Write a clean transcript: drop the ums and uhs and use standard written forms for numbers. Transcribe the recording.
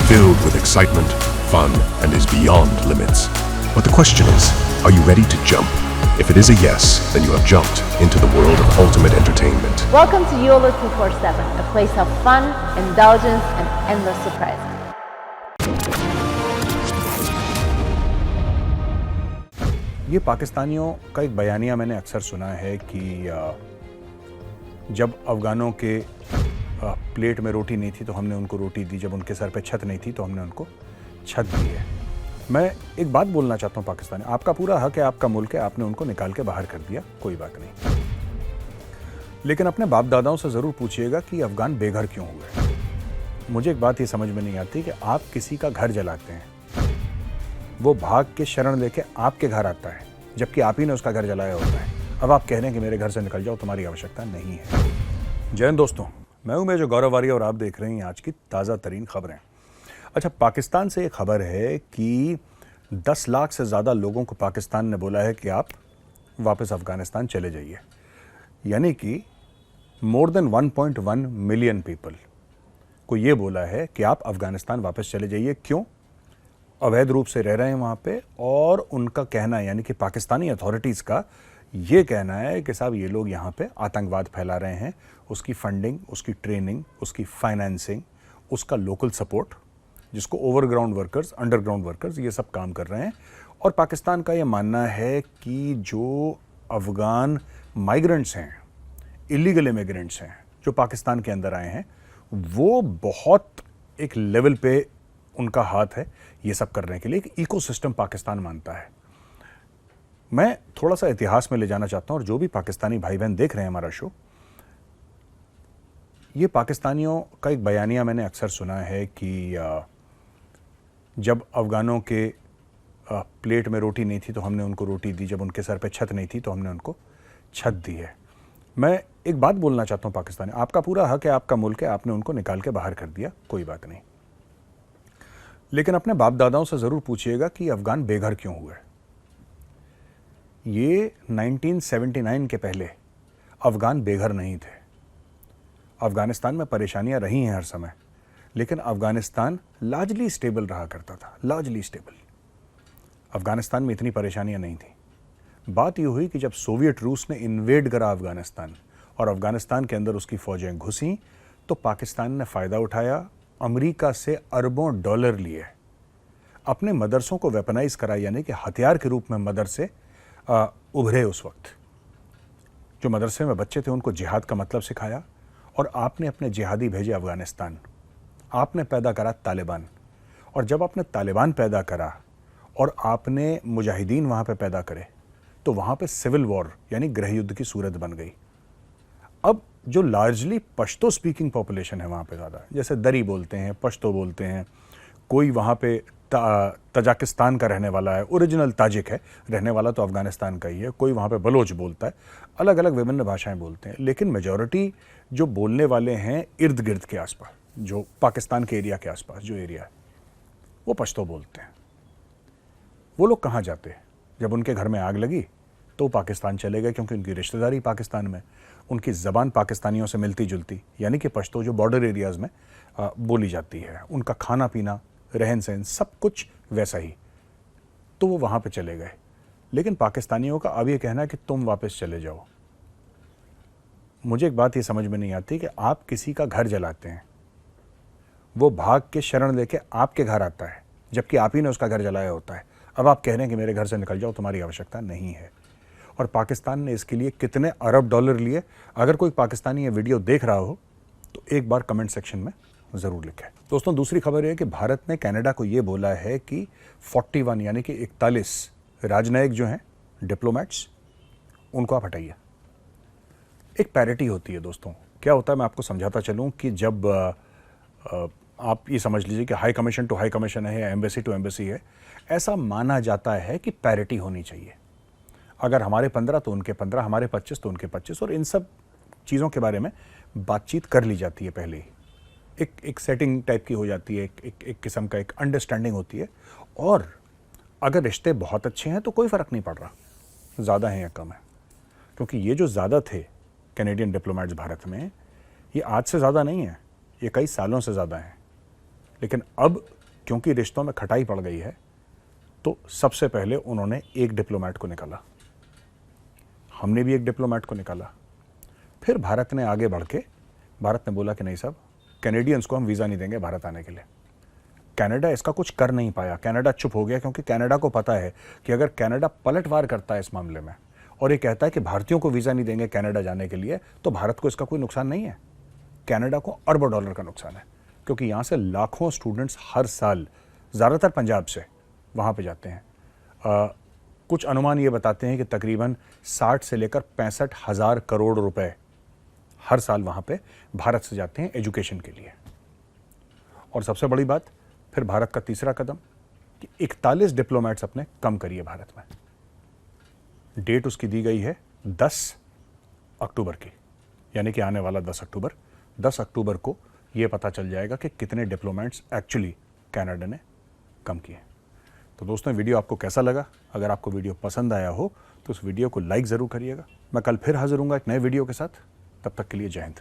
filled with excitement, fun, and is beyond limits. But the question is, are you ready to jump? If it is a yes, then you have jumped into the world of ultimate entertainment. Welcome to YOLO 247, a place of fun, indulgence, and endless surprises. ये पाकिस्तानियों का एक बयानिया मैंने अक्सर सुना है कि जब अफ़गानों के प्लेट में रोटी नहीं थी तो हमने उनको रोटी दी, जब उनके सर पे छत नहीं थी तो हमने उनको छत दी है। मैं एक बात बोलना चाहता हूँ पाकिस्तानी, आपका पूरा हक है, आपका मुल्क है, आपने उनको निकाल के बाहर कर दिया, कोई बात नहीं। लेकिन अपने बाप दादाओं से ज़रूर पूछिएगा कि अफ़गान बेघर क्यों हुए। मुझे एक बात ये समझ में नहीं आती कि आप किसी का घर जलाते हैं, वो भाग के शरण लेके आपके घर आता है, जबकि आप ही ने उसका घर जलाया होता है। अब आप कह रहे हैं कि मेरे घर से निकल जाओ, तुम्हारी आवश्यकता नहीं है। जय हिंद दोस्तों, मैं हूं मेजर गौरव वारिया और आप देख रहे हैं आज की ताज़ा तरीन खबरें। अच्छा, पाकिस्तान से एक खबर है कि 10 लाख से ज़्यादा लोगों को पाकिस्तान ने बोला है कि आप वापस अफ़गानिस्तान चले जाइए, यानी कि मोर देन 1.1 मिलियन पीपल को ये बोला है कि आप अफ़गानिस्तान वापस चले जाइए। क्यों? अवैध रूप से रह रहे हैं वहाँ पे, और उनका कहना है, यानी कि पाकिस्तानी अथॉरिटीज़ का ये कहना है कि साहब ये लोग यहाँ पे आतंकवाद फैला रहे हैं, उसकी फंडिंग, उसकी ट्रेनिंग, उसकी फाइनेंसिंग, उसका लोकल सपोर्ट, जिसको ओवरग्राउंड वर्कर्स, अंडरग्राउंड वर्कर्स, ये सब काम कर रहे हैं। और पाकिस्तान का ये मानना है कि जो अफ़गान माइग्रेंट्स हैं, इलीगल इमिग्रेंट्स हैं, जो पाकिस्तान के अंदर आए हैं, वो बहुत एक लेवल पे उनका हाथ है ये सब करने के लिए। एक इकोसिस्टम पाकिस्तान मानता है। मैं थोड़ा सा इतिहास में ले जाना चाहता हूं, और जो भी पाकिस्तानी भाई बहन देख रहे हैं हमारा शो, ये पाकिस्तानियों का एक बयानिया मैंने अक्सर सुना है कि जब अफ़गानों के प्लेट में रोटी नहीं थी तो हमने उनको रोटी दी, जब उनके सर पे छत नहीं थी तो हमने उनको छत दी है। मैं एक बात बोलना चाहता हूं पाकिस्तानी, आपका पूरा हक है, आपका मुल्क है, आपने उनको निकाल के बाहर कर दिया, कोई बात नहीं। लेकिन अपने बाप दादाओं से ज़रूर पूछिएगा कि अफ़गान बेघर क्यों हुए। ये 1979 के पहले अफ़गान बेघर नहीं थे। अफ़गानिस्तान में परेशानियां रही हैं हर समय, लेकिन अफ़गानिस्तान लार्जली स्टेबल रहा करता था, लार्जली स्टेबल। अफ़गानिस्तान में इतनी परेशानियां नहीं थी। बात ये हुई कि जब सोवियत रूस ने इन्वेड करा अफ़गानिस्तान और अफ़गानिस्तान के अंदर उसकी फ़ौजें घुसी, तो पाकिस्तान ने फ़ायदा उठाया, अमेरिका से अरबों डॉलर लिए, अपने मदरसों को वेपनाइज करा, यानी कि हथियार के रूप में मदरसे उभरे। उस वक्त जो मदरसे में बच्चे थे उनको जिहाद का मतलब सिखाया, और आपने अपने जिहादी भेजे अफ़गानिस्तान। आपने पैदा करा तालिबान, और जब आपने तालिबान पैदा करा और आपने मुजाहिदीन वहाँ पे पैदा करे, तो वहाँ पे सिविल वॉर यानी गृह युद्ध की सूरत बन गई। अब जो लार्जली पश्तो स्पीकिंग पॉपुलेशन है वहाँ पे ज़्यादा, जैसे दरी बोलते हैं, पश्तो बोलते हैं, कोई वहाँ पे तजाकिस्तान का रहने वाला है, ओरिजिनल ताजिक है, रहने वाला तो अफ़गानिस्तान का ही है, कोई वहाँ पे बलोच बोलता है, अलग अलग विभिन्न भाषाएं बोलते हैं। लेकिन मेजॉरिटी जो बोलने वाले हैं इर्द गिर्द के आसपास, जो पाकिस्तान के एरिया के आसपास जो एरिया है, वो पश्तो बोलते हैं। वो लोग कहाँ जाते हैं? जब उनके घर में आग लगी तो पाकिस्तान चले गए, क्योंकि उनकी रिश्तेदारी पाकिस्तान में, उनकी ज़बान पाकिस्तानियों से मिलती जुलती, यानी कि पश्तो जो बॉर्डर एरियाज़ में बोली जाती है, उनका खाना पीना, रहन सहन सब कुछ वैसा ही, तो वो वहाँ पे चले गए। लेकिन पाकिस्तानियों का अब ये कहना है कि तुम वापस चले जाओ। मुझे एक बात ये समझ में नहीं आती कि आप किसी का घर जलाते हैं, वो भाग के शरण लेके आपके घर आता है, जबकि आप ही ने उसका घर जलाया होता है। अब आप कह रहे हैं कि मेरे घर से निकल जाओ, तुम्हारी आवश्यकता नहीं है। और पाकिस्तान ने इसके लिए कितने अरब डॉलर लिए? अगर कोई पाकिस्तानी ये वीडियो देख रहा हो तो एक बार कमेंट सेक्शन में ज़रूर लिखें। दोस्तों, दूसरी खबर है कि भारत ने कनाडा को ये बोला है कि 41 यानी कि 41 राजनयिक जो हैं, डिप्लोमेट्स, उनको आप हटाइए। एक पैरिटी होती है दोस्तों। क्या होता है, मैं आपको समझाता चलूँ कि जब आप ये समझ लीजिए कि high commission to high commission है या एम्बेसी टू एम्बेसी है, ऐसा माना जाता है कि पैरिटी होनी चाहिए। अगर हमारे 15 तो उनके 15, हमारे 25 तो उनके 25, और इन सब चीज़ों के बारे में बातचीत कर ली जाती है पहले ही। एक सेटिंग टाइप की हो जाती है, एक किस्म का एक अंडरस्टैंडिंग होती है। और अगर रिश्ते बहुत अच्छे हैं तो कोई फ़र्क नहीं पड़ रहा ज़्यादा है या कम है, क्योंकि ये जो ज़्यादा थे कैनेडियन डिप्लोमेट्स भारत में, ये आज से ज़्यादा नहीं है, ये कई सालों से ज़्यादा हैं। लेकिन अब क्योंकि रिश्तों में खटाई पड़ गई है, तो सबसे पहले उन्होंने एक डिप्लोमेट को निकाला, हमने भी एक डिप्लोमेट को निकाला। फिर भारत ने आगे बढ़ के भारत ने बोला कि नहीं साहब, कैनेडियंस को हम वीज़ा नहीं देंगे भारत आने के लिए। कनाडा इसका कुछ कर नहीं पाया, कनाडा चुप हो गया, क्योंकि कनाडा को पता है कि अगर कनाडा पलटवार करता है इस मामले में और ये कहता है कि भारतीयों को वीज़ा नहीं देंगे कनाडा जाने के लिए, तो भारत को इसका कोई नुकसान नहीं है, कनाडा को अरबों डॉलर का नुकसान है, क्योंकि यहाँ से लाखों स्टूडेंट्स हर साल, ज़्यादातर पंजाब से, वहाँ पे जाते हैं। कुछ अनुमान ये बताते हैं कि तकरीबन 60 से लेकर 65 हज़ार करोड़ रुपए हर साल वहाँ पे भारत से जाते हैं एजुकेशन के लिए। और सबसे बड़ी बात, फिर भारत का तीसरा कदम कि 41 डिप्लोमेट्स अपने कम करिए भारत में। डेट उसकी दी गई है 10 अक्टूबर की, यानी कि आने वाला 10 अक्टूबर। 10 अक्टूबर को ये पता चल जाएगा कि कितने डिप्लोमेट्स एक्चुअली कनाडा ने कम किए। तो दोस्तों, वीडियो आपको कैसा लगा? अगर आपको वीडियो पसंद आया हो तो उस वीडियो को लाइक ज़रूर करिएगा। मैं कल फिर हाजिर हूँगा एक नए वीडियो के साथ। तब तक के लिए जय हिंद।